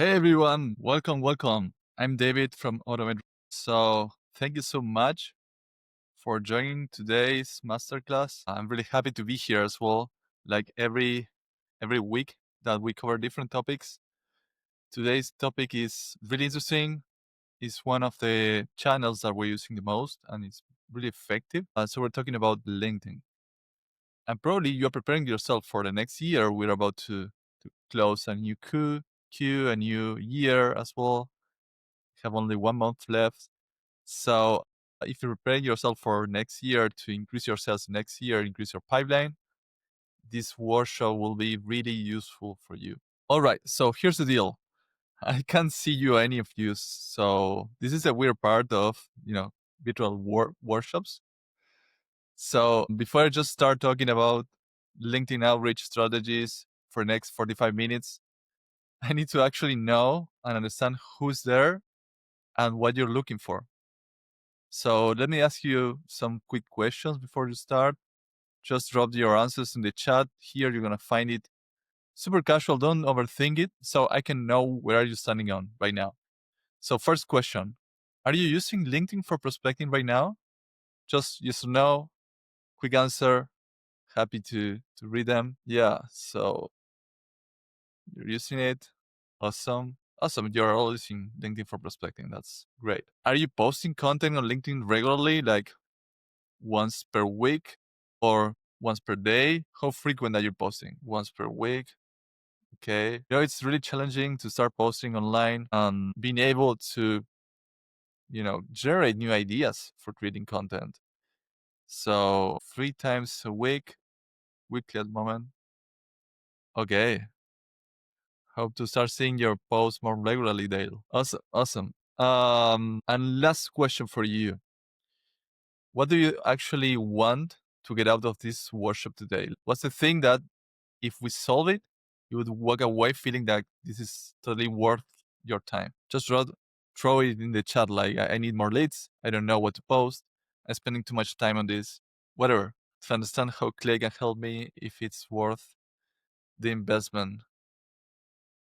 Hey everyone, welcome. I'm David from Automate. So thank you so much for joining today's masterclass. I'm really happy to be here as well. Like every week that we cover different topics. Today's topic is really interesting. It's one of the channels that we're using the most and it's really effective. So we're talking about LinkedIn. And probably you're preparing yourself for the next year. We're about to close a new Q, a new year as well. Have only 1 month left. So if you prepare yourself for next year to increase your sales next year, increase your pipeline, this workshop will be really useful for you. All right. So here's the deal. I can't see you, any of you. So this is a weird part of, virtual workshops. So before I just start talking about LinkedIn outreach strategies for next 45 minutes, I need to actually know and understand who's there and what you're looking for. So let me ask you some quick questions before you start. Just drop your answers in the chat. Here you're gonna find it super casual. Don't overthink it. So I can know where are you standing on right now. So first question: are you using LinkedIn for prospecting right now? Just yes or no. Quick answer. Happy to read them. Yeah. So you're using it. Awesome. Awesome. You're all using LinkedIn for prospecting. That's great. Are you posting content on LinkedIn regularly? Like once per week or once per day? How frequent are you posting? Once per week? Okay. It's really challenging to start posting online and being able to, generate new ideas for creating content. So 3 times a week, weekly at the moment. Okay. Hope to start seeing your posts more regularly, Dale. Awesome. Awesome. And last question for you. What do you actually want to get out of this workshop today? What's the thing that if we solve it, you would walk away feeling that this is totally worth your time? Just throw it in the chat like, I need more leads. I don't know what to post. I'm spending too much time on this. Whatever. To understand how Clay can help me if it's worth the investment,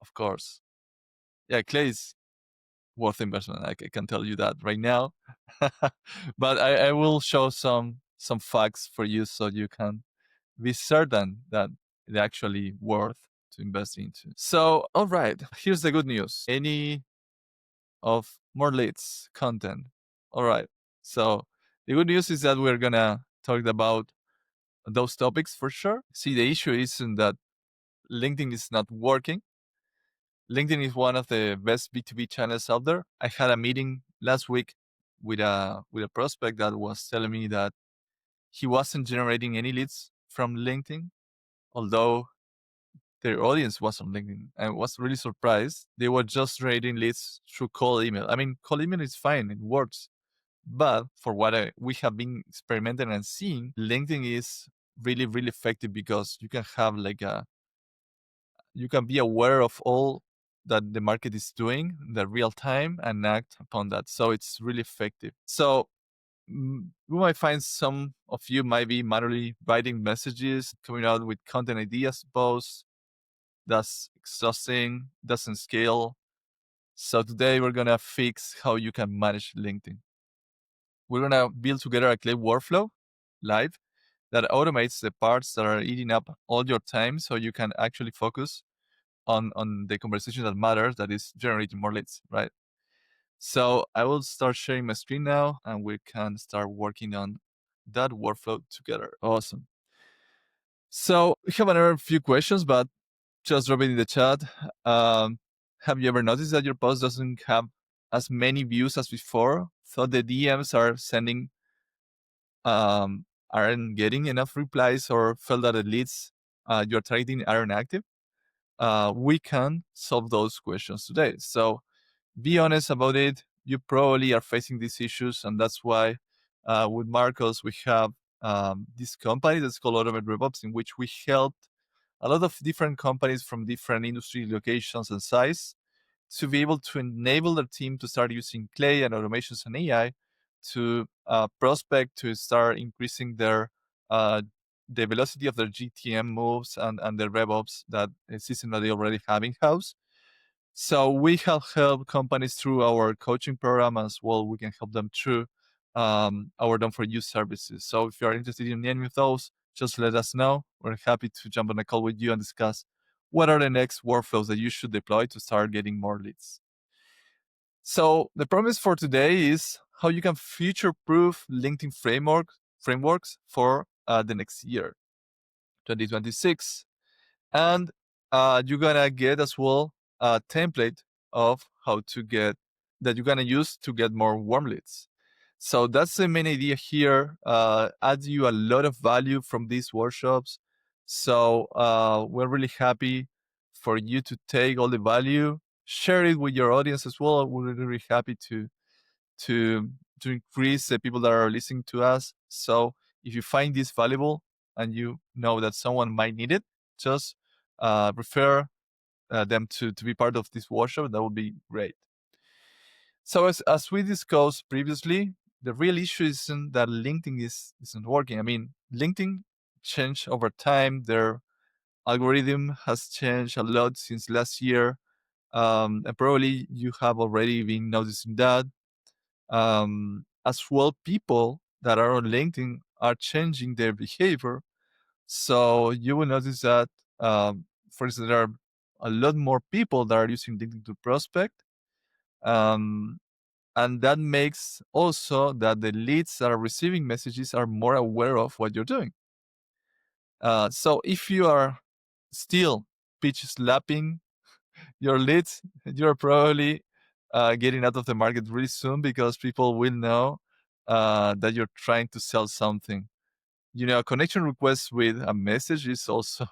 of course. Yeah, Clay is worth investment. I can tell you that right now. But I will show some facts for you so you can be certain that it's actually worth to invest into. So, all right, here's the good news. Any of more leads content. All right. So the good news is that we're gonna talk about those topics for sure. See, the issue isn't that LinkedIn is not working. LinkedIn is one of the best B2B channels out there. I had a meeting last week with a prospect that was telling me that he wasn't generating any leads from LinkedIn, although their audience was on LinkedIn. I was really surprised. They were just generating leads through cold email. I mean, cold email is fine, it works. But for what we have been experimenting and seeing, LinkedIn is really, really effective because you can have you can be aware of all that the market is doing in the real time and act upon that. So it's really effective. So we might find some of you might be manually writing messages, coming out with content ideas, posts. That's exhausting, doesn't scale. So today we're gonna fix how you can manage LinkedIn. We're gonna build together a clear workflow live that automates the parts that are eating up all your time so you can actually focus on the conversation that matters, that is generating more leads, right? So I will start sharing my screen now and we can start working on that workflow together. Awesome. So we have another few questions, but just drop it in the chat. Have you ever noticed that your post doesn't have as many views as before? Thought the DMs are sending aren't getting enough replies, or felt that the leads you're targeting aren't active? We can solve those questions today. So be honest about it. You probably are facing these issues, and that's why with Marcos we have this company that's called Automate RevOps, in which we helped a lot of different companies from different industry locations and size to be able to enable their team to start using Clay and automations and AI to prospect, to start increasing their the velocity of their GTM moves and their RevOps, that system that they already have in house. So we have helped companies through our coaching program as well. We can help them through our done for you services. So if you are interested in any of those, just let us know. We're happy to jump on a call with you and discuss what are the next workflows that you should deploy to start getting more leads. So the promise for today is how you can future-proof LinkedIn frameworks for the next year, 2026. And you're gonna get as well a template of how to get that you're gonna use to get more warm leads. So that's the main idea here. Adds you a lot of value from these workshops. So we're really happy for you to take all the value, share it with your audience as well. We're really happy to to increase the people that are listening to us. So if you find this valuable and you know that someone might need it, just refer them to be part of this workshop. That would be great. So as we discussed previously, the real issue isn't that LinkedIn isn't working. I mean, LinkedIn changed over time. Their algorithm has changed a lot since last year. And probably you have already been noticing that. As well, people that are on LinkedIn are changing their behavior. So you will notice that, for instance, there are a lot more people that are using LinkedIn to prospect. And that makes also that the leads that are receiving messages are more aware of what you're doing. So if you are still pitch slapping your leads, you're probably getting out of the market really soon because people will know that you're trying to sell something. A connection request with a message is also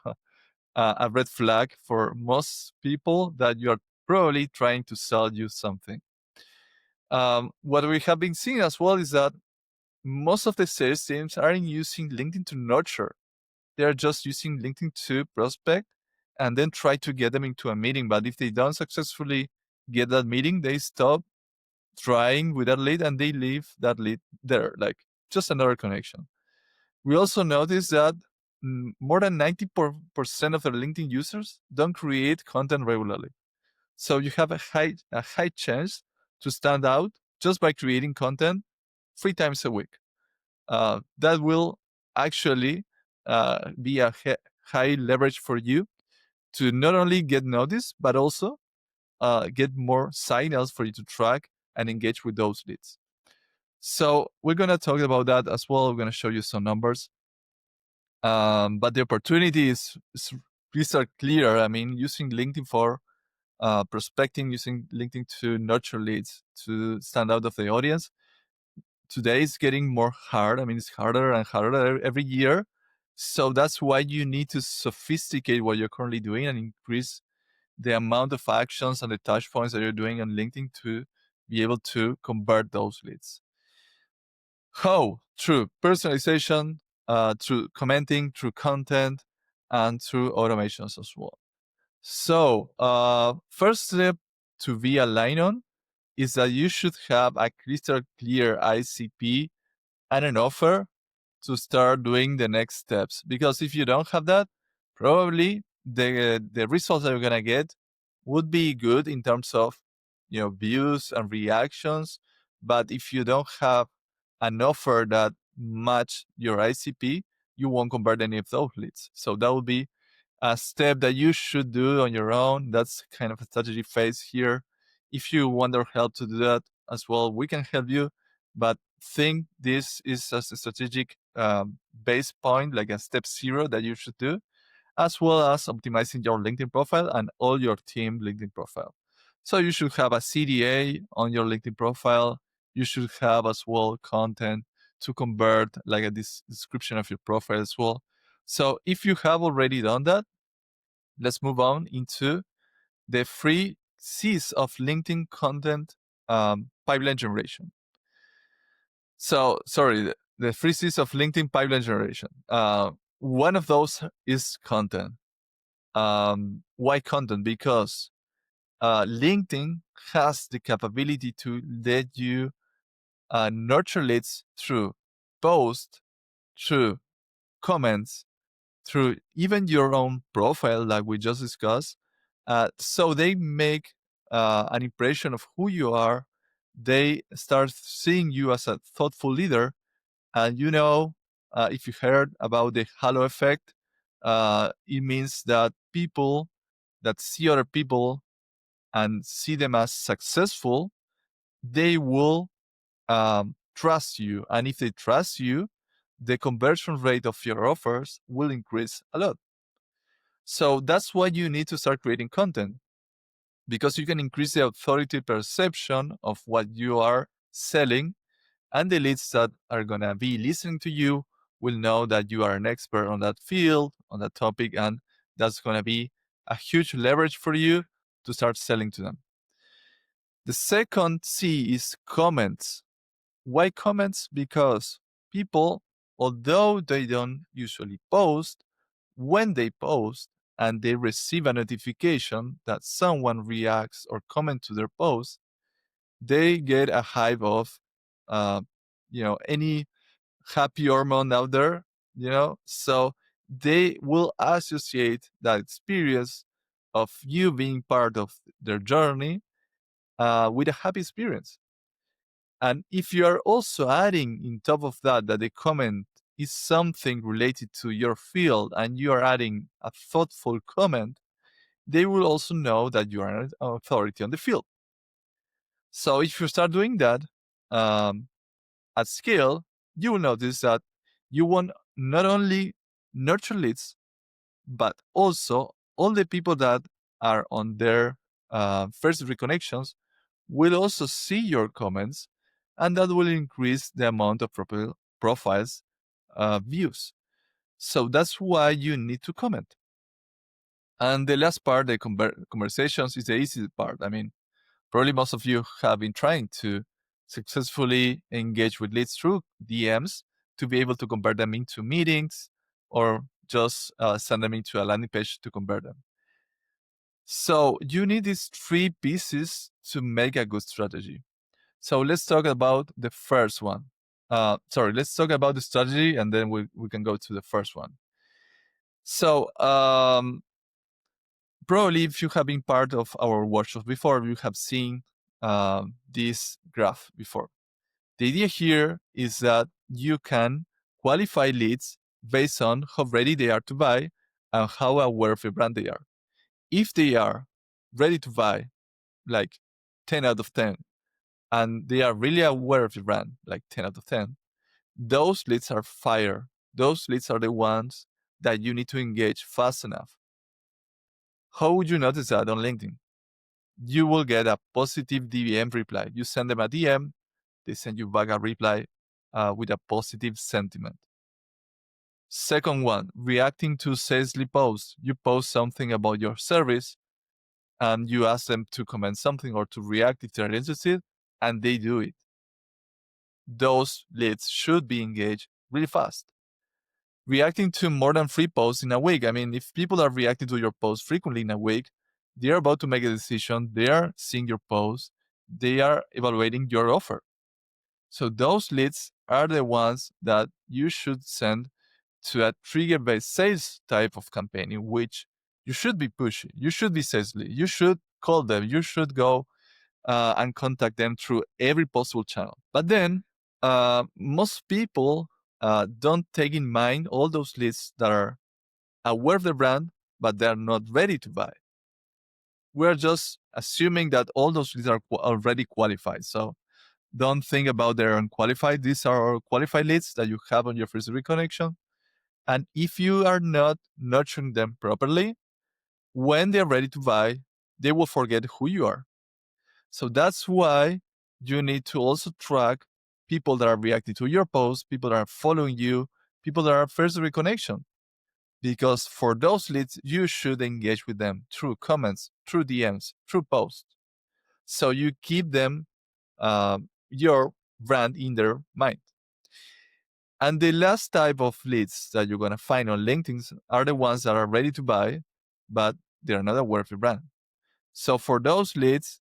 a red flag for most people that you're probably trying to sell you something. What we have been seeing as well is that most of the sales teams aren't using LinkedIn to nurture. They're just using LinkedIn to prospect and then try to get them into a meeting. But if they don't successfully get that meeting, they stop trying with that lead and they leave that lead there, like just another connection. We also noticed that more than 90% of the LinkedIn users don't create content regularly. So you have a high chance to stand out just by creating content 3 times a week. That will actually be a high leverage for you to not only get noticed, but also get more signals for you to track and engage with those leads. So we're going to talk about that as well. We're going to show you some numbers. But the opportunity is crystal clear. I mean, using LinkedIn for prospecting, using LinkedIn to nurture leads, to stand out of the audience. Today is getting more hard. I mean, it's harder and harder every year. So that's why you need to sophisticate what you're currently doing and increase the amount of actions and the touch points that you're doing on LinkedIn to be able to convert those leads. How? Through personalization, through commenting, through content, and through automations as well. So, first step to be aligned on is that you should have a crystal clear ICP and an offer to start doing the next steps. Because if you don't have that, probably the results that you're gonna get would be good in terms of views and reactions. But if you don't have an offer that match your ICP, you won't convert any of those leads. So that would be a step that you should do on your own. That's kind of a strategy phase here. If you want our help to do that as well, we can help you. But think this is a strategic base point, like a step 0 that you should do, as well as optimizing your LinkedIn profile and all your team LinkedIn profile. So you should have a CDA on your LinkedIn profile. You should have as well content to convert, like a description of your profile as well. So if you have already done that, let's move on into the 3 C's of LinkedIn content pipeline generation. So, sorry, the 3 C's of LinkedIn pipeline generation. One of those is content. Why content? Because LinkedIn has the capability to let you nurture leads through posts, through comments, through even your own profile, like we just discussed. So they make an impression of who you are. They start seeing you as a thoughtful leader. And if you heard about the halo effect, it means that people that see other people and see them as successful, they will trust you. And if they trust you, the conversion rate of your offers will increase a lot. So that's why you need to start creating content, because you can increase the authority perception of what you are selling, and the leads that are going to be listening to you will know that you are an expert on that field, on that topic, and that's going to be a huge leverage for you to start selling to them. The second C is comments. Why comments? Because people, although they don't usually post, when they post and they receive a notification that someone reacts or comments to their post, they get a hive of, any happy hormone out there, so they will associate that experience of you being part of their journey with a happy experience. And if you are also adding in top of that the comment is something related to your field and you are adding a thoughtful comment, they will also know that you are an authority on the field. So if you start doing that at scale, you will notice that you want not only nurture leads, but also all the people that are on their first reconnections will also see your comments, and that will increase the amount of profiles views. So that's why you need to comment. And the last part, the conversations, is the easy part. I mean, probably most of you have been trying to successfully engage with leads through DMs to be able to convert them into meetings or just send them into a landing page to convert them. So you need these three pieces to make a good strategy. So let's talk about the first one. Let's talk about the strategy and then we can go to the first one. So probably if you have been part of our workshop before, you have seen this graph before. The idea here is that you can qualify leads based on how ready they are to buy and how aware of your brand they are. If they are ready to buy, like 10 out of 10, and they are really aware of your brand, like 10 out of 10, those leads are fire. Those leads are the ones that you need to engage fast enough. How would you notice that on LinkedIn? You will get a positive DM reply. You send them a DM, they send you back a reply with a positive sentiment. Second one, reacting to salesly posts. You post something about your service and you ask them to comment something or to react if they're interested, and they do it. Those leads should be engaged really fast. Reacting to more than 3 posts in a week. I mean, if people are reacting to your posts frequently in a week, they're about to make a decision, they are seeing your posts, they are evaluating your offer. So those leads are the ones that you should send to a trigger-based sales type of campaign in which you should be pushing, you should be salesly, you should call them, you should go and contact them through every possible channel. But then most people don't take in mind all those leads that are aware of the brand, but they're not ready to buy. We're just assuming that all those leads are already qualified. So don't think about they're unqualified. These are qualified leads that you have on your first reconnection. And if you are not nurturing them properly, when they're ready to buy, they will forget who you are. So that's why you need to also track people that are reacting to your posts, people that are following you, people that are first reconnection. Because for those leads, you should engage with them through comments, through DMs, through posts. So you keep them, your brand in their mind. And the last type of leads that you're going to find on LinkedIn are the ones that are ready to buy, but they're not aware of your brand. So for those leads,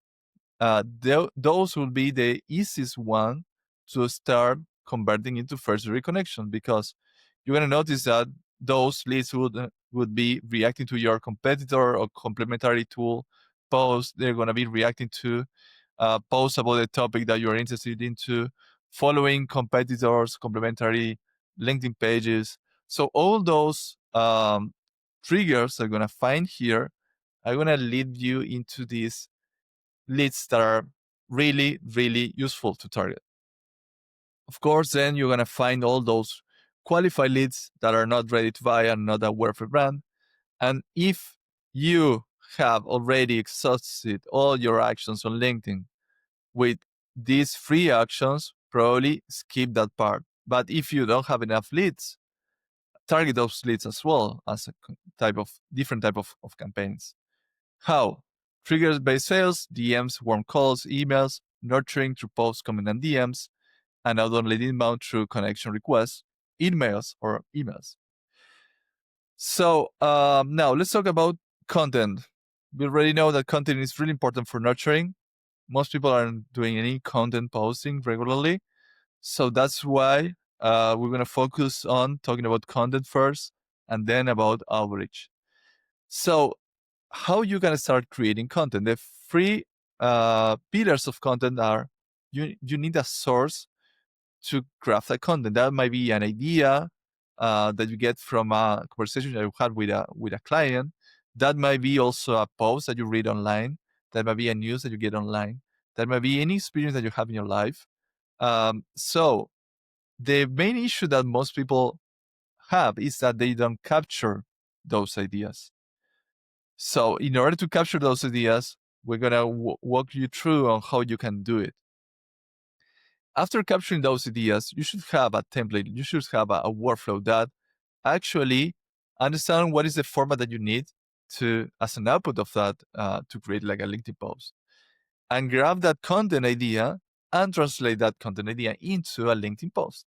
those will be the easiest one to start converting into first reconnection, because you're going to notice that those leads would be reacting to your competitor or complementary tool posts. They're going to be reacting to posts about the topic that you're interested into, following competitors, complementary LinkedIn pages. So all those triggers are going to find here are going to lead you into these leads that are really, really useful to target. Of course, then you're going to find all those qualified leads that are not ready to buy and not aware of a brand. And if you have already exhausted all your actions on LinkedIn with these free actions, probably skip that part. But if you don't have enough leads, target those leads as well as a different type of campaigns. How? Triggers-based sales, DMs, warm calls, emails, nurturing through posts, comment, and DMs, and outbound lead inbound through connection requests, emails, or emails. So now let's talk about content. We already know that content is really important for nurturing. Most people aren't doing any content posting regularly. So that's why we're going to focus on talking about content first and then about outreach. So how you going to start creating content? The three pillars of content are you need a source to craft that content. That might be an idea that you get from a conversation that you had with a client. That might be also a post that you read online. That might be a news that you get online. That might be any experience that you have in your life. So the main issue that most people have is that they don't capture those ideas. So in order to capture those ideas, we're going to walk you through on how you can do it. After capturing those ideas, you should have a template. You should have a workflow that actually understand what is the format that you need to, as an output of that, to create like a LinkedIn post, and grab that content idea and translate that content idea into a LinkedIn post.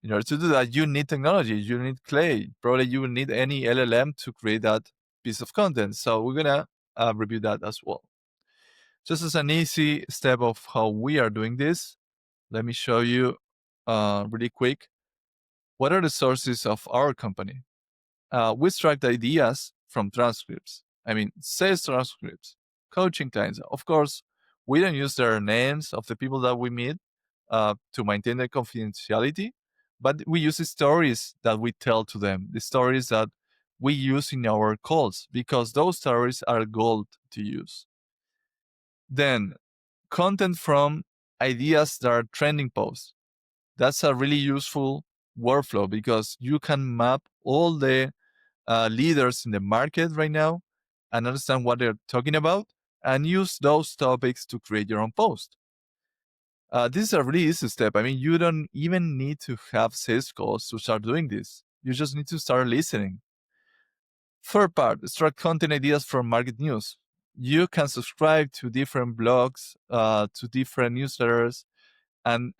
In order to do that, you need technology. You need Clay. Probably you will need any LLM to create that piece of content. So we're gonna review that as well. Just as an easy step of how we are doing this, let me show you really quick. What are the sources of our company? We extract ideas from transcripts. I mean, sales transcripts, coaching clients. Of course, we don't use their names of the people that we meet to maintain their confidentiality, but we use the stories that we tell to them, the stories that we use in our calls, because those stories are gold to use. Then, content from ideas that are trending posts. That's a really useful workflow because you can map all the leaders in the market right now and understand what they're talking about and use those topics to create your own post. This is a really easy step. I mean, you don't even need to have sales calls to start doing this. You just need to start listening. Third part, extract content ideas from market news. You can subscribe to different blogs, to different newsletters, and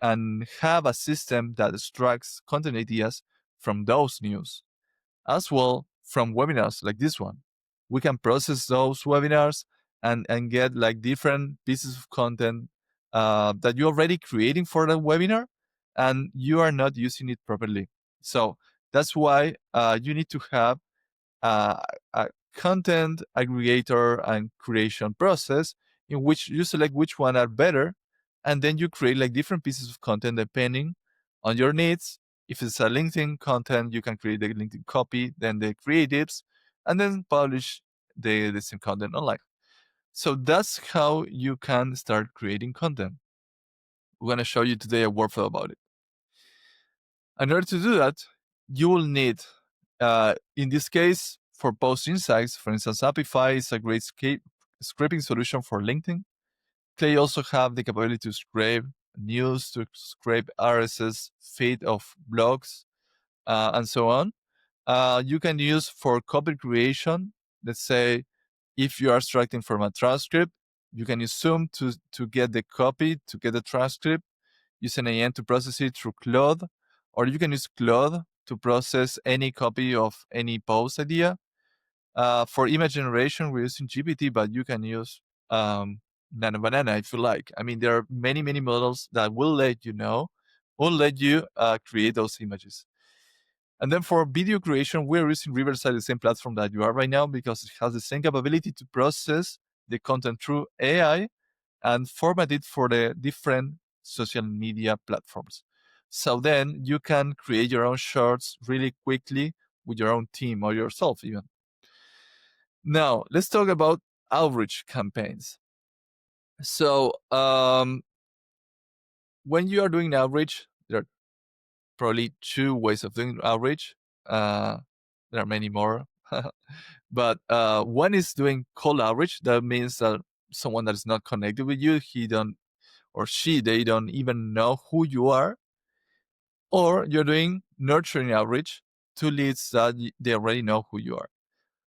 have a system that extracts content ideas from those news, as well from webinars like this one. We can process those webinars and get like different pieces of content that you're already creating for the webinar and you are not using it properly. So that's why you need to have a content aggregator and creation process in which you select which one are better, and then you create like different pieces of content depending on your needs. If it's a LinkedIn content, you can create the LinkedIn copy, then the creatives, and then publish the same content online. So that's how you can start creating content. We're going to show you today a workflow about it. In order to do that, you will need, in this case, for post insights, for instance, Apify is a great scraping solution for LinkedIn. They also have the capability to scrape news, to scrape RSS feed of blogs, and so on. You can use for copy creation. Let's say if you are extracting from a transcript, you can use Zoom to get the copy, to get the transcript, use an AI to process it through Claude, or you can use Claude to process any copy of any post idea. For image generation, we're using GPT, but you can use Nano Banana if you like. I mean, there are many, many models that will let you create those images. And then for video creation, we're using Riverside, the same platform that you are right now, because it has the same capability to process the content through AI and format it for the different social media platforms. So then you can create your own shorts really quickly with your own team or yourself even. Now, let's talk about outreach campaigns. So when you are doing outreach, there are probably two ways of doing outreach. There are many more. But one is doing cold outreach. That means that someone that is not connected with you, they don't even know who you are. Or you're doing nurturing outreach to leads that they already know who you are.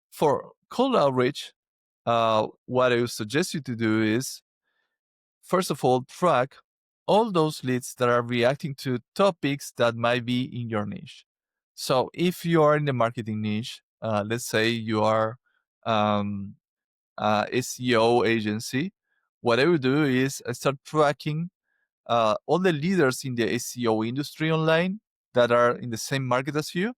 For cold outreach, what I would suggest you to do is, first of all, track all those leads that are reacting to topics that might be in your niche. So if you are in the marketing niche, let's say you are SEO agency, what I would do is I start tracking all the leaders in the SEO industry online that are in the same market as you,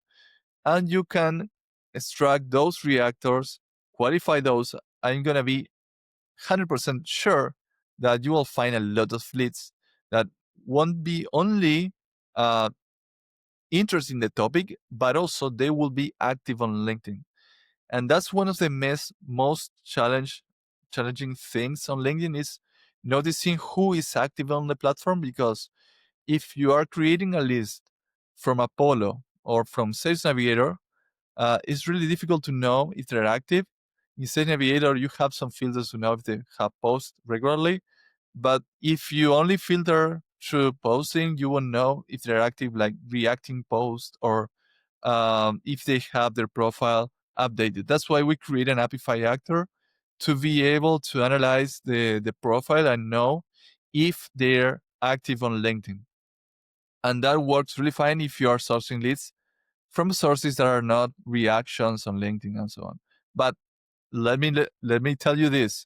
and you can extract those reactors, qualify those. I'm going to be 100% sure that you will find a lot of leads that won't be only interested in the topic, but also they will be active on LinkedIn. And that's one of the most challenging things on LinkedIn is noticing who is active on the platform, because if you are creating a list from Apollo or from Sales Navigator, it's really difficult to know if they're active. In Sales Navigator, you have some filters to know if they have posts regularly. But if you only filter through posting, you won't know if they're active, like reacting posts, or if they have their profile updated. That's why we create an Apify actor to be able to analyze the profile and know if they're active on LinkedIn. And that works really fine if you are sourcing leads from sources that are not reactions on LinkedIn and so on. But let me tell you this.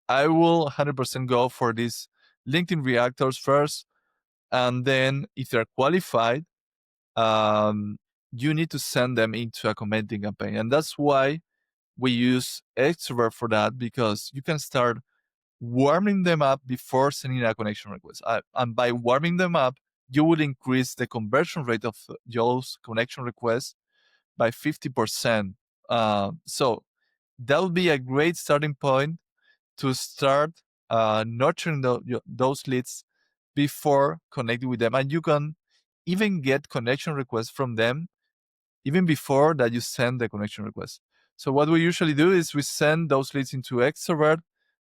I will 100% go for these LinkedIn reactors first, and then if they're qualified, you need to send them into a commenting campaign. And that's why we use Extrovert for that, because you can start warming them up before sending a connection request. And by warming them up, you will increase the conversion rate of those connection requests by 50%. So that would be a great starting point to start nurturing those leads before connecting with them. And you can even get connection requests from them even before that you send the connection request. So what we usually do is we send those leads into Extrovert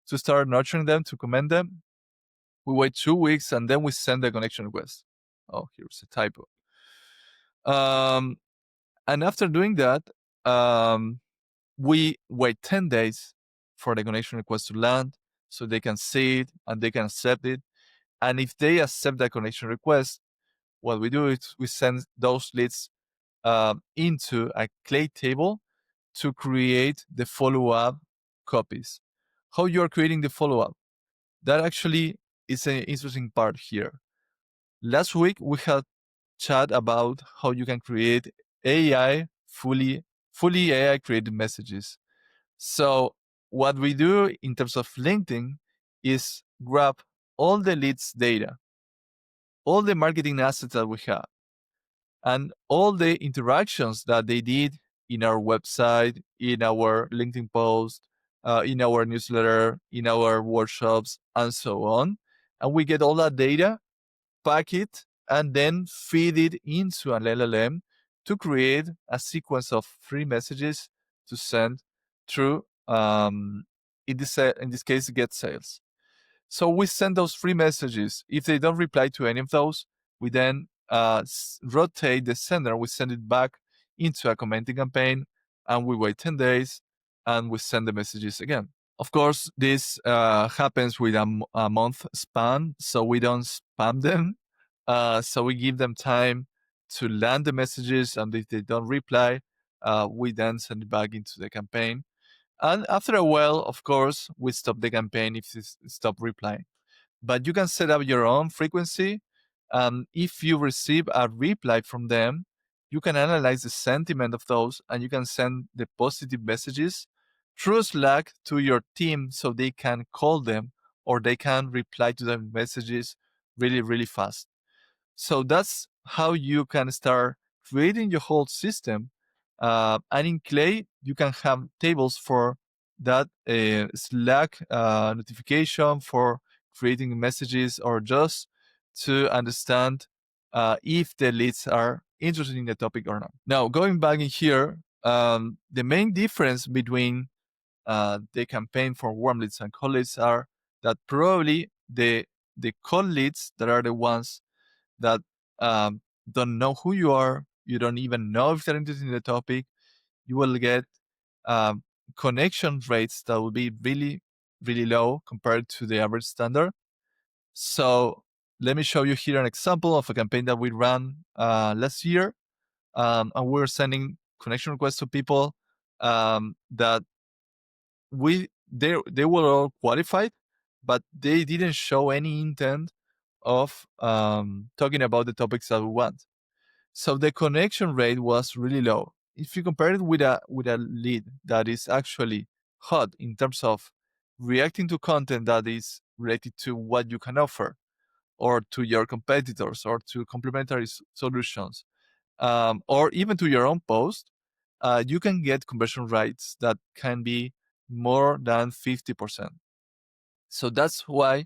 to start nurturing them, to comment them. We wait 2 weeks and then we send the connection request. Oh, here's a typo. And after doing that, we wait 10 days for the connection request to land so they can see it and they can accept it. And if they accept the connection request, what we do is we send those leads into a clay table to create the follow-up copies. How you are creating the follow-up? That actually is an interesting part here. Last week, we had chat about how you can create AI, fully AI created messages. So what we do in terms of LinkedIn is grab all the leads data, all the marketing assets that we have, and all the interactions that they did in our website, in our LinkedIn post, in our newsletter, in our workshops, and so on. And we get all that data, pack it, and then feed it into an LLM to create a sequence of free messages to send through, in this case, Get Sales. So we send those free messages. If they don't reply to any of those, we then rotate the sender. We send it back into a commenting campaign, and we wait 10 days, and we send the messages again. Of course, this happens with a month span, so we don't spam them. So we give them time to land the messages, and if they don't reply, we then send it back into the campaign. And after a while, of course, we stop the campaign if they stop replying. But you can set up your own frequency. If you receive a reply from them, you can analyze the sentiment of those, and you can send the positive messages through Slack to your team so they can call them or they can reply to their messages really, really fast. So that's how you can start creating your whole system. And in Clay, you can have tables for that Slack notification for creating messages or just to understand if the leads are interested in the topic or not. Now, going back in here, the main difference between the campaign for warm leads and cold leads are that probably the cold leads that are the ones that don't know who you are, you don't even know if they're interested in the topic, you will get um, connection rates that will be really, really low compared to the average standard. So let me show you here an example of a campaign that we ran last year. And we're sending connection requests to people that they were all qualified, but they didn't show any intent of talking about the topics that we want. So the connection rate was really low. If you compare it with a lead that is actually hot in terms of reacting to content that is related to what you can offer, or to your competitors, or to complementary solutions, or even to your own post, you can get conversion rates that can be more than 50%. So that's why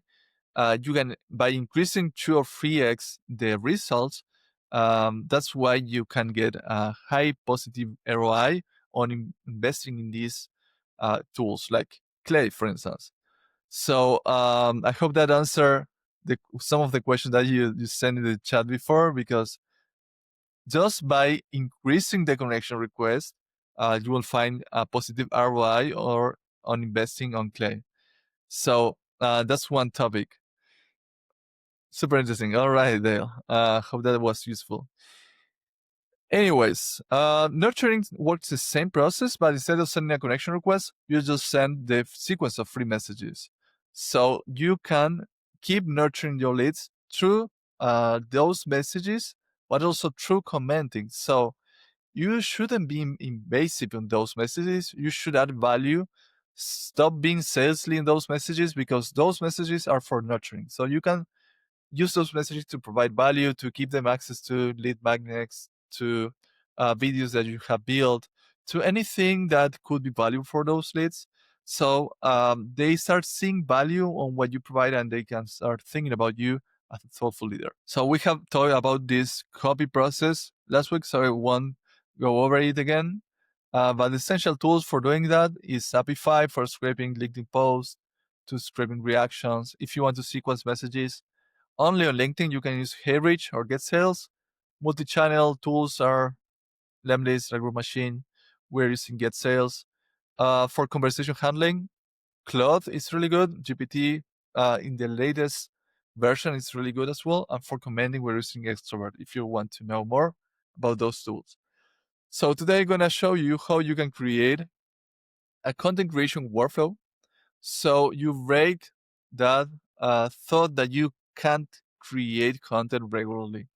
you can, by increasing 2 or 3x the results, that's why you can get a high positive ROI on investing in these tools like Clay, for instance. So I hope that answered some of the questions that you sent in the chat before, because just by increasing the connection request, you will find a positive ROI or on investing on Clay. So that's one topic. Super interesting. All right, Dale. Hope that was useful. Anyways, nurturing works the same process, but instead of sending a connection request, you just send the sequence of free messages. So you can keep nurturing your leads through those messages, but also through commenting. So you shouldn't be invasive in those messages. You should add value. Stop being salesy in those messages, because those messages are for nurturing. So you can use those messages to provide value, to give them access to lead magnets, to videos that you have built, to anything that could be valuable for those leads. So they start seeing value on what you provide, and they can start thinking about you as a thoughtful leader. So we have talked about this copy process last week, so I won't go over it again. But the essential tools for doing that is Shopify for scraping LinkedIn posts, to scraping reactions. If you want to sequence messages, only on LinkedIn, you can use HeyRich or Get Sales. Multi-channel tools are Lemlist, Recruit Machine. We're using Get Sales. For conversation handling, Claude is really good. GPT in the latest version is really good as well. And for commenting, we're using Extrovert if you want to know more about those tools. So today I'm going to show you how you can create a content creation workflow. So you break that thought that you can't create content regularly.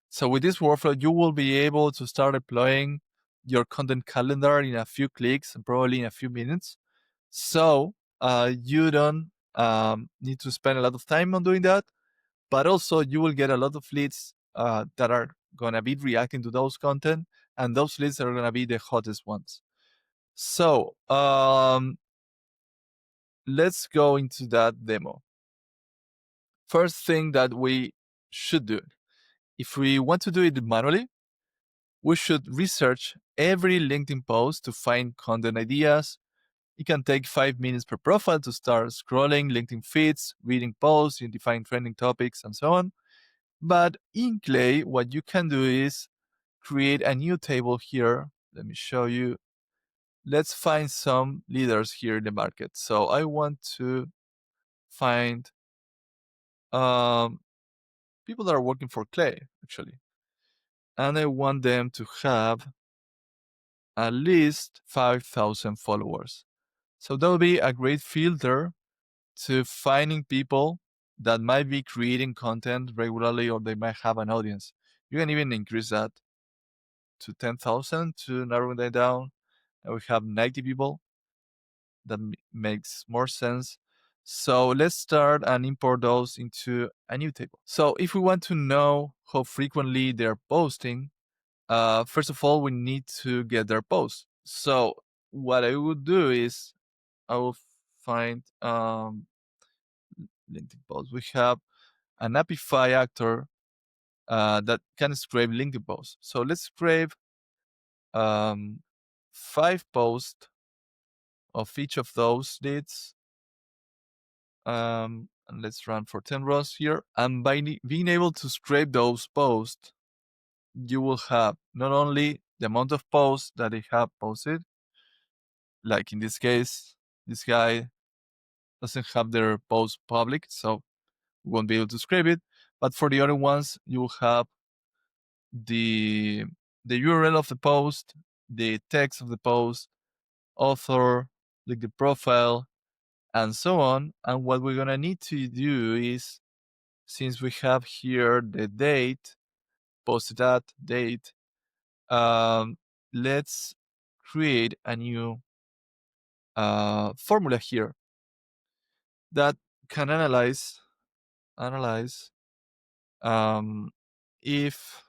So with this workflow, you will be able to start deploying your content calendar in a few clicks and probably in a few minutes. So you don't need to spend a lot of time on doing that, but also you will get a lot of leads that are going to be reacting to those content, and those leads are going to be the hottest ones. So let's go into that demo. First thing that we should do, if we want to do it manually, we should research every LinkedIn post to find content ideas. It can take 5 minutes per profile to start scrolling LinkedIn feeds, reading posts, identifying trending topics, and so on. But in Clay, what you can do is create a new table here. Let me show you. Let's find some leaders here in the market. So I want to find people that are working for Clay, actually. And I want them to have at least 5,000 followers. So that will be a great filter to finding people that might be creating content regularly, or they might have an audience. You can even increase that to 10,000 to narrow that down. And we have 90 people. that makes more sense. So let's start and import those into a new table. So if we want to know how frequently they're posting, first of all, we need to get their posts. So what I would do is I will find LinkedIn posts. We have an Apify actor that can scrape LinkedIn posts. So let's scrape 5 posts of each of those leads. And let's run for 10 rows here. And by being able to scrape those posts, you will have not only the amount of posts that they have posted, like in this case, this guy doesn't have their post public, so we won't be able to scrape it. But for the other ones, you will have the URL of the post, the text of the post, author, like the profile, and so on. And what we're gonna need to do is, since we have here the date, posted at date, let's create a new formula here that can analyze if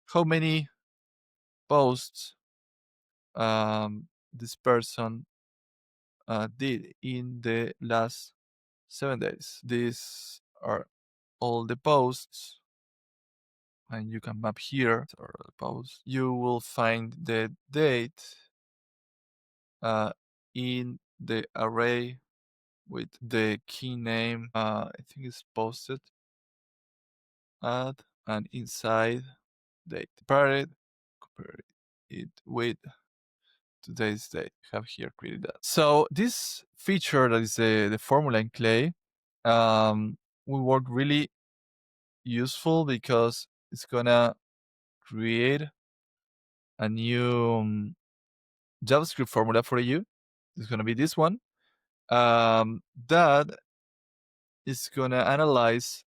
how many posts this person did in the last 7 days. These are all the posts, and you can map here or the posts. You will find the date in the array with the key name. I think it's posted at, and inside date. Compare it with today's date. I have here created that. So this feature that is the formula in Clay will work really useful because it's gonna create a new JavaScript formula for you. It's gonna be this one that is gonna analyze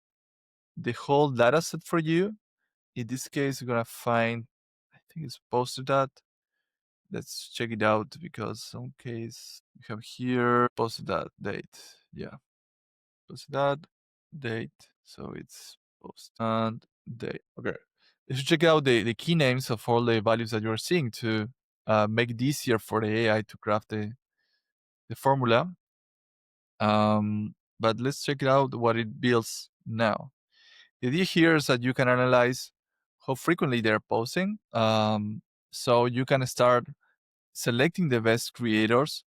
the whole data set for you. In this case, you're gonna find, I think it's posted that. Let's check it out because some case we have here posted that date. Yeah, posted that date. So it's post and date. Okay. You should check out the key names of all the values that you're seeing to make it easier for the AI to craft the formula. But let's check it out what it builds now. The idea here is that you can analyze how frequently they're posting. So you can start selecting the best creators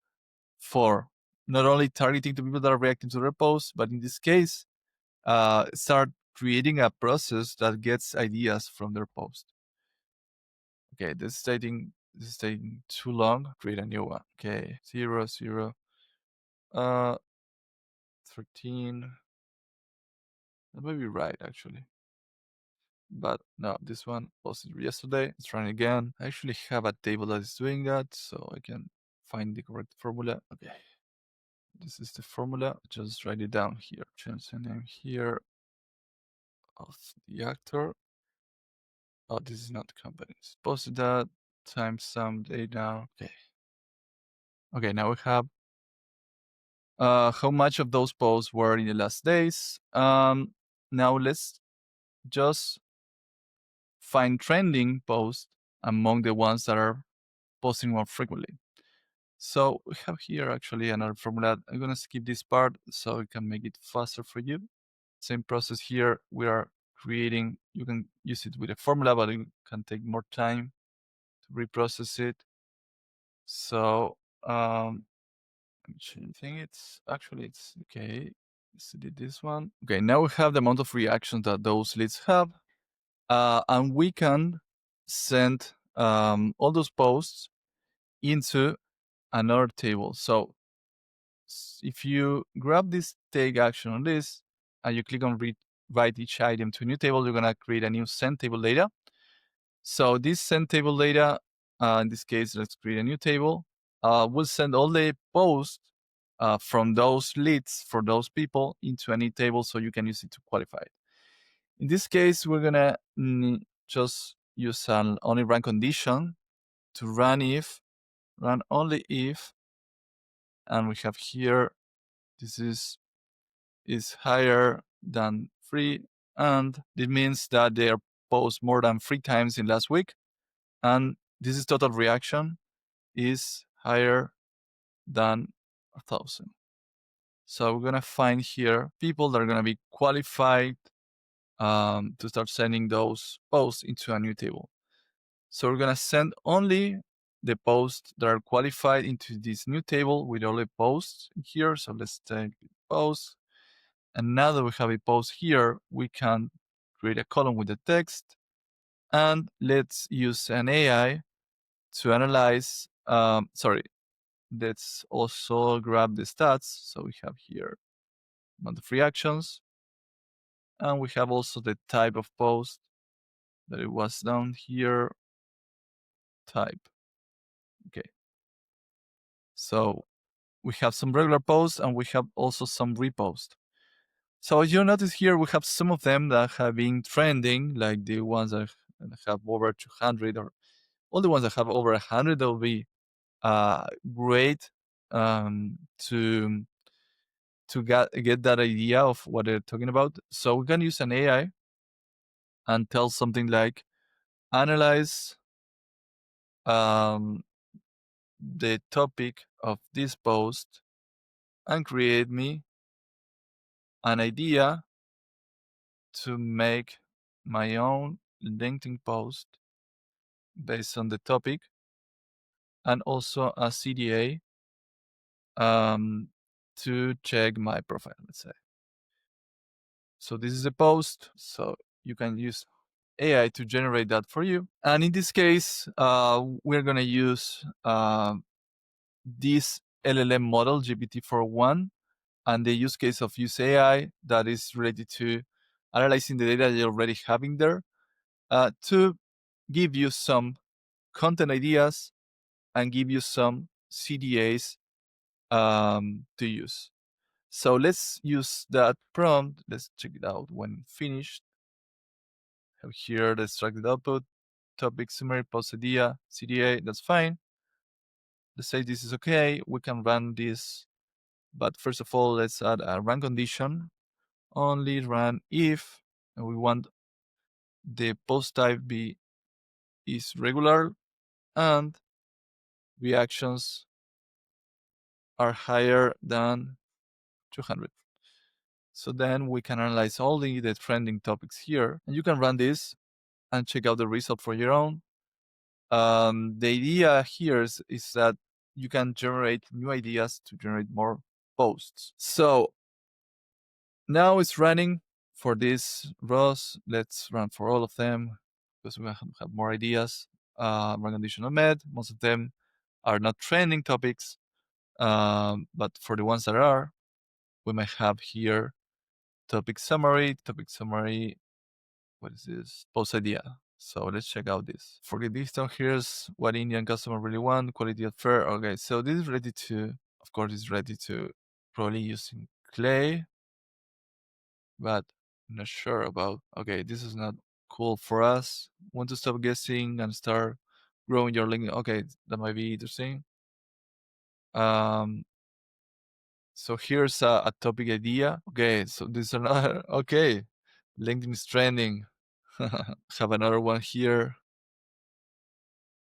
for not only targeting the people that are reacting to their posts, but in this case, start creating a process that gets ideas from their post. Okay, this is taking too long. Create a new one. Okay, 0, 0, 13. That may be right actually. But no, this one posted yesterday. Let's run again. I actually have a table that is doing that, so I can find the correct formula. Okay. This is the formula. Just write it down here. Change the name here of the actor. Oh, this is not companies. Posted that times some data. Okay. Okay, now we have how much of those posts were in the last days. Now let's just find trending posts among the ones that are posting more frequently. So we have here actually another formula. I'm gonna skip this part so we can make it faster for you. Same process here. We are creating, you can use it with a formula, but it can take more time to reprocess it. So I think it's okay. Let's delete this one. Okay, now we have the amount of reactions that those leads have. And we can send all those posts into another table. So if you grab this take action on this and you click on write each item to a new table, you're gonna create a new send table data. So this send table data, in this case, let's create a new table. We'll send all the posts from those leads for those people into any table so you can use it to qualify it. In this case, we're gonna just use an only run condition to run if run only if, and we have here, this is higher than 3, and it means that they are posted more than 3 times in last week, and this is total reaction is higher than 1,000. So we're gonna find here people that are gonna be qualified to start sending those posts into a new table. So we're gonna send only the posts that are qualified into this new table with all the posts here. So let's take posts. And now that we have a post here, we can create a column with the text. And let's use an AI to analyze, let's also grab the stats. So we have here amount of reactions. And we have also the type of post that it was down here, type. Okay. So we have some regular posts and we have also some repost. So as you notice here, we have some of them that have been trending, like the ones that have over 200, or all the ones that have over 100. That will be great to get that idea of what they're talking about. So we can use an AI and tell something like analyze the topic of this post and create me an idea to make my own LinkedIn post based on the topic, and also a CDA to check my profile, let's say. So this is a post, so you can use AI to generate that for you. And in this case, we're gonna use this LLM model, GPT-4.1, and the use case of use AI that is related to analyzing the data you're already having there to give you some content ideas and give you some CDAs to use. So let's use that prompt. Let's check it out when finished. Have here the extracted output, topic summary, post idea, CDA, that's fine. Let's say this is okay. We can run this, but first of all, let's add a run condition. Only run if, and we want the post type is regular and reactions are higher than 200. So then we can analyze all the trending topics here, and you can run this and check out the result for your own. The idea here is that you can generate new ideas to generate more posts. So now it's running for these rows. Let's run for all of them because we have more ideas. Run condition not met. Most of them are not trending topics, but for the ones that are, we might have here topic summary, what is this? Post idea. So let's check out this. Forget this down. Here's what Indian customer really want, quality at fair. Okay, so this is ready to, of course, it's ready to probably using Clay, but I'm not sure about, okay, this is not cool for us. Want to stop guessing and start growing your LinkedIn. Okay, that might be interesting. So here's a topic idea. Okay, so this is another, okay, LinkedIn is trending. Have another one here.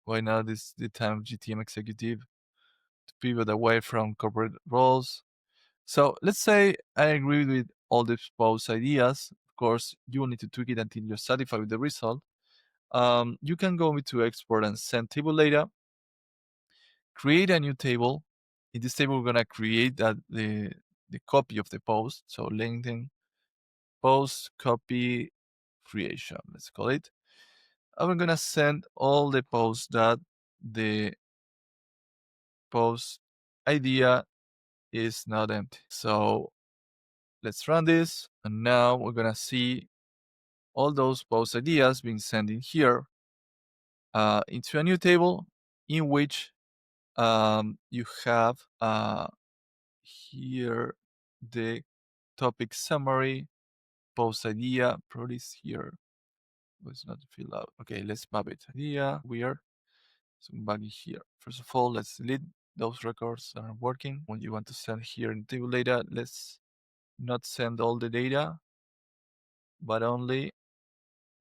Why not this the time of GTM executive to pivot away from corporate roles? So let's say I agree with all the proposed ideas. Of course, you will need to tweak it until you're satisfied with the result. You can go into export and send table data. Create a new table. In this table, we're gonna create the copy of the post. So LinkedIn post copy creation, let's call it. I'm gonna send all the posts that the post idea is not empty. So let's run this, and now we're gonna see all those post ideas being sent in here into a new table in which you have here the topic summary, post idea, probably is here. Was not filled out. Okay, let's map it. Idea, weird. So back here. First of all, let's delete those records that are working. When you want to send here in table data, let's not send all the data, but only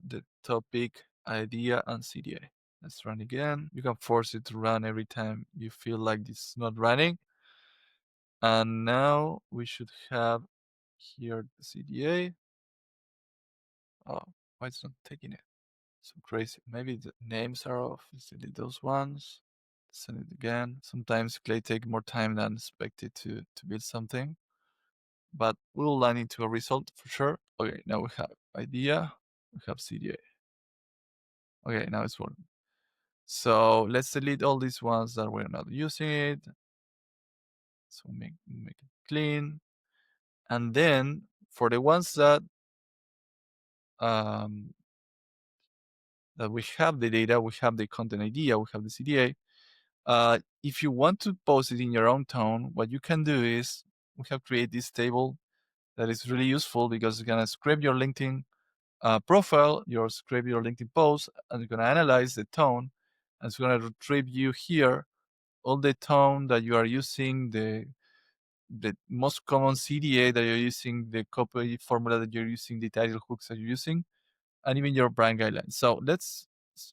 the topic, idea, and CDA. Let's run again. You can force it to run every time you feel like this is not running. And now we should have here the CDA. Oh, why it's not taking it? So crazy. Maybe the names are off. Let's delete those ones. Send it again. Sometimes Clay take more time than expected to build something, but we'll land into a result for sure. Okay, now we have idea, we have CDA. Okay, now it's working. So let's delete all these ones that we're not using it. So make it clean. And then for the ones that we have the data, we have the content idea, we have the CDA. If you want to post it in your own tone, what you can do is we have created this table that is really useful because it's gonna scrape your LinkedIn profile, scrape your LinkedIn post, and it's gonna analyze the tone, and it's gonna retrieve you here all the tone that you are using, the most common CDA that you're using, the copy formula that you're using, the title hooks that you're using, and even your brand guidelines. So let's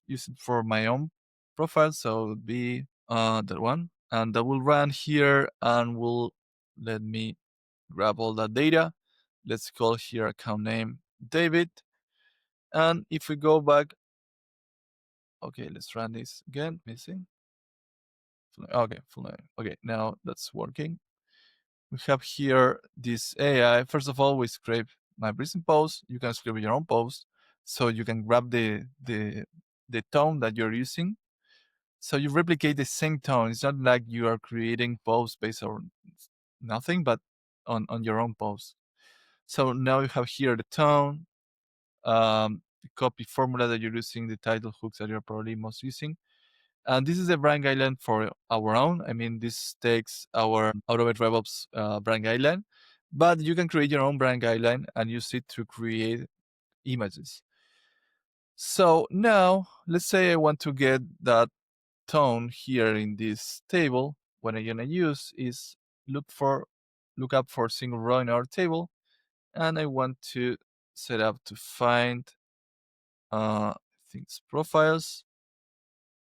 use it for my own profile. So it would be that one, and that will run here and will let me grab all that data. Let's call here account name David. And if we go back, okay, let's run this again. Missing. Okay, full name. Okay, now that's working. We have here this AI. First of all, we scrape my recent post. You can scrape your own post, so you can grab the tone that you're using. So you replicate the same tone. It's not like you are creating posts based on nothing, but on your own post. So now you have here the tone, the copy formula that you're using, the title hooks that you're probably most using. And this is a brand guideline for our own. I mean, this takes our Automate RevOps brand guideline, but you can create your own brand guideline and use it to create images. So now, let's say I want to get that tone here in this table. What I'm gonna use is look up for a single row in our table, and I want to set up to find things profiles,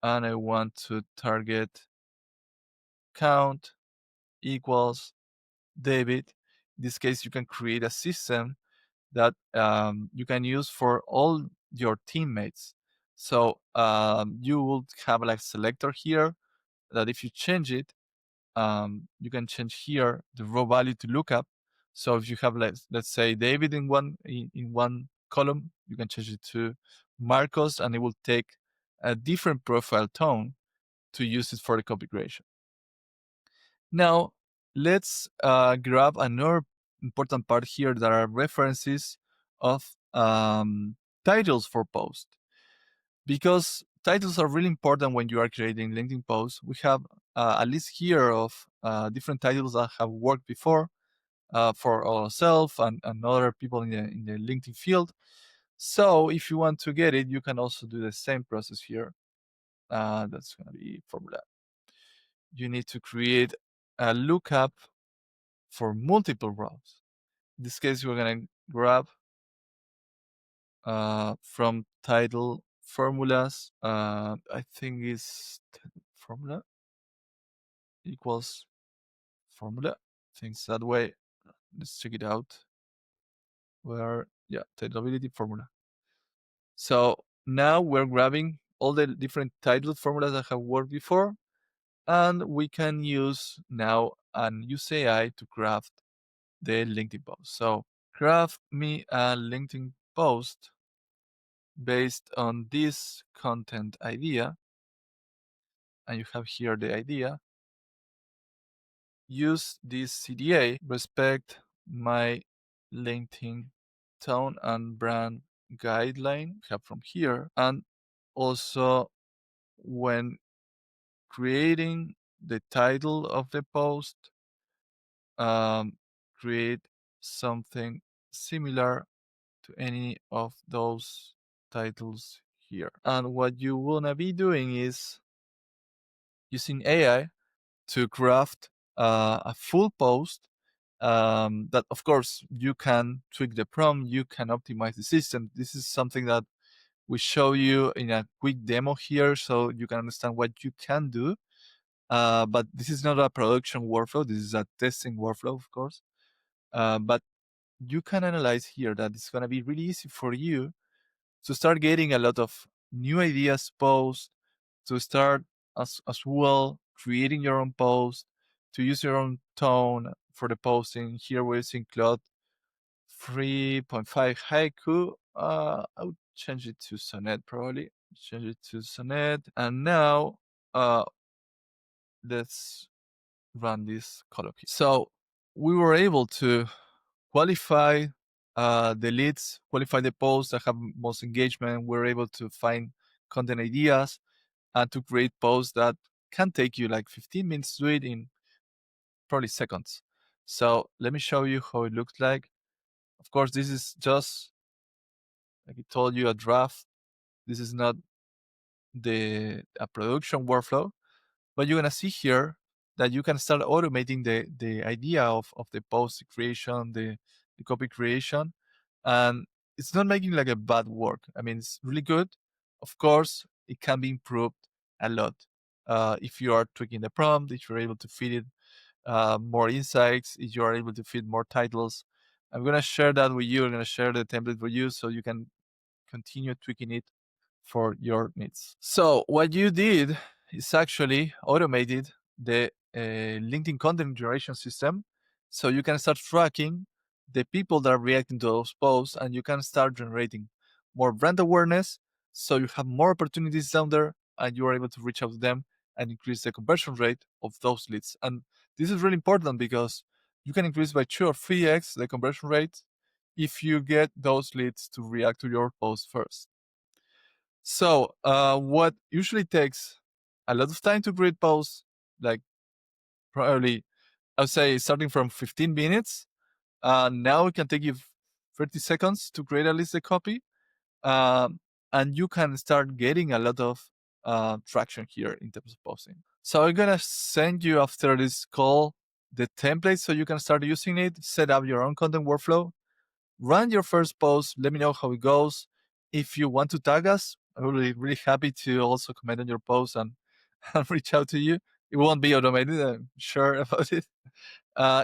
and I want to target count equals David. In this case, you can create a system that you can use for all your teammates. So you will have like selector here that if you change it, you can change here the raw value to lookup. So if you have let's say David in one column, you can change it to Marcos, and it will take a different profile tone to use it for the copy creation. Now let's grab another important part here that are references of titles for post, because titles are really important when you are creating LinkedIn posts. We have a list here of different titles that have worked before for ourselves and other people in the LinkedIn field. So if you want to get it, you can also do the same process here. That's going to be formula. You need to create a lookup for multiple rows. In this case, we're going to grab from title formulas. I think is formula equals formula. Things that way. Let's check it out. Where, yeah, titleability formula. So now we're grabbing all the different title formulas that have worked before, and we can use now an use AI to craft the LinkedIn post. So craft me a LinkedIn post based on this content idea, and you have here the idea. Use this CDA, respect my LinkedIn tone and brand guideline, have from here, and also when creating the title of the post, create something similar to any of those titles here. And what you wanna be doing is using AI to craft a full post that, of course, you can tweak the prompt, you can optimize the system. This is something that we show you in a quick demo here so you can understand what you can do. But this is not a production workflow. This is a testing workflow, of course. But you can analyze here that it's going to be really easy for you to start getting a lot of new ideas posts, to start as well creating your own post, to use your own tone for the posting. Here we're using Claude 3.5 Haiku. I would change it to Sonnet probably. Change it to Sonnet. And now let's run this colloquy. So we were able to qualify the leads, qualify the posts that have most engagement. We're able to find content ideas and to create posts that can take you like 15 minutes to do it in probably seconds. So let me show you how it looks like. Of course, this is just, like I told you, a draft. This is not a production workflow, but you're gonna see here that you can start automating the idea of the post creation, the copy creation, and it's not making like a bad work. I mean, it's really good. Of course, it can be improved a lot if you are tweaking the prompt, if you're able to feed it more insights, if you are able to feed more titles. I'm gonna share that with you. I'm gonna share the template for you so you can continue tweaking it for your needs. So what you did is actually automated the LinkedIn content generation system, so you can start tracking the people that are reacting to those posts, and you can start generating more brand awareness, so you have more opportunities down there, and you are able to reach out to them and increase the conversion rate of those leads. And this is really important because you can increase by 2 or 3x the conversion rate if you get those leads to react to your post first. So what usually takes a lot of time to create posts, like probably I'll say starting from 15 minutes, now it can take you 30 seconds to create at least a copy, and you can start getting a lot of traction here in terms of posting. So I'm gonna send you after this call the template so you can start using it, set up your own content workflow, run your first post. Let me know how it goes. If you want to tag us, I'm really, really happy to also comment on your post and, and reach out to you. It won't be automated, I'm sure about it.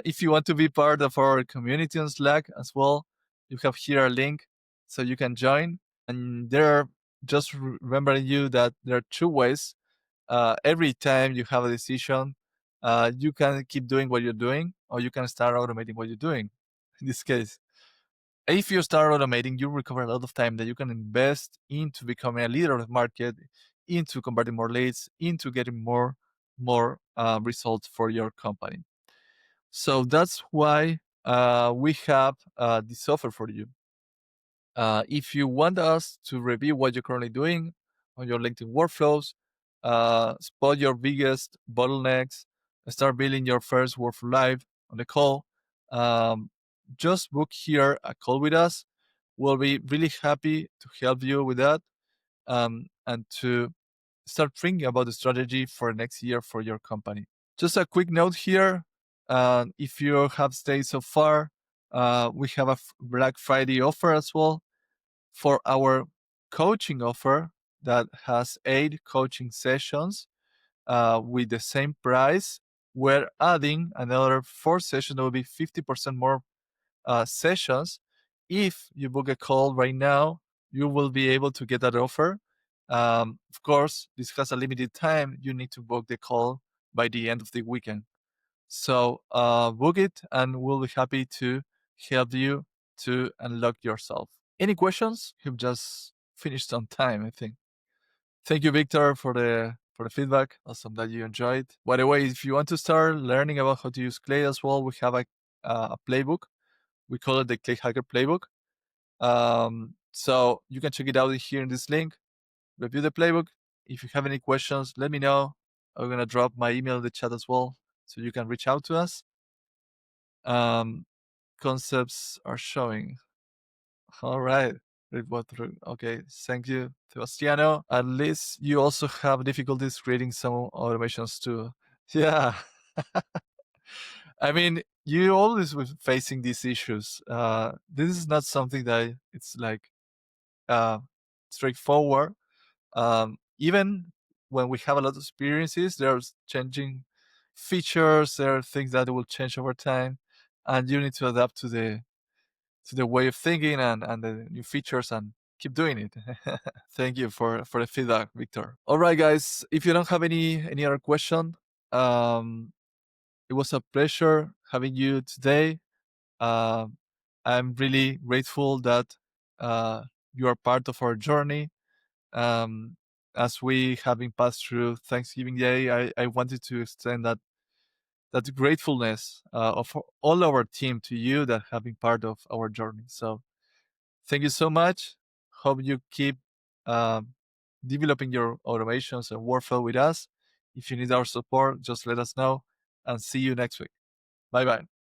If you want to be part of our community on Slack as well, you have here a link so you can join. And there, just remembering you that there are 2 ways. Every time you have a decision, you can keep doing what you're doing, or you can start automating what you're doing. In this case, if you start automating, you recover a lot of time that you can invest into becoming a leader of the market, into converting more leads, into getting more results for your company. So that's why we have this offer for you. If you want us to review what you're currently doing on your LinkedIn workflows, spot your biggest bottlenecks, start building your first workflow live on the call, just book here a call with us. We'll be really happy to help you with that, and to start thinking about the strategy for next year for your company. Just a quick note here. If you have stayed so far, we have a Black Friday offer as well for our coaching offer that has 8 coaching sessions with the same price. We're adding another 4 sessions that will be 50% more sessions. If you book a call right now, you will be able to get that offer. Of course, this has a limited time. You need to book the call by the end of the weekend. So book it, and we'll be happy to help you to unlock yourself. Any questions? You've just finished on time, I think. Thank you, Victor, for the feedback. Awesome that you enjoyed. By the way, if you want to start learning about how to use Clay as well, we have a playbook. We call it the Clay Hacker Playbook. So you can check it out here in this link. Review the playbook. If you have any questions, let me know. I'm gonna drop my email in the chat as well, so you can reach out to us. Concepts are showing. All right. Okay, thank you, Sebastiano. At least you also have difficulties creating some automations too. Yeah. I mean, you always was facing these issues. This is not something that it's like uh, straightforward. Even when we have a lot of experiences, there's changing features. There are things that will change over time, and you need to adapt to the way of thinking and the new features and keep doing it. Thank you for the feedback, Victor. All right, guys. If you don't have any other question, um, it was a pleasure having you today. Um, I'm really grateful that uh, you are part of our journey. Um, as we have been passed through Thanksgiving Day, I wanted to extend that gratefulness of all our team to you that have been part of our journey. So thank you so much. Hope you keep um, developing your automations and workflow with us. If you need our support, just let us know and see you next week. Bye bye.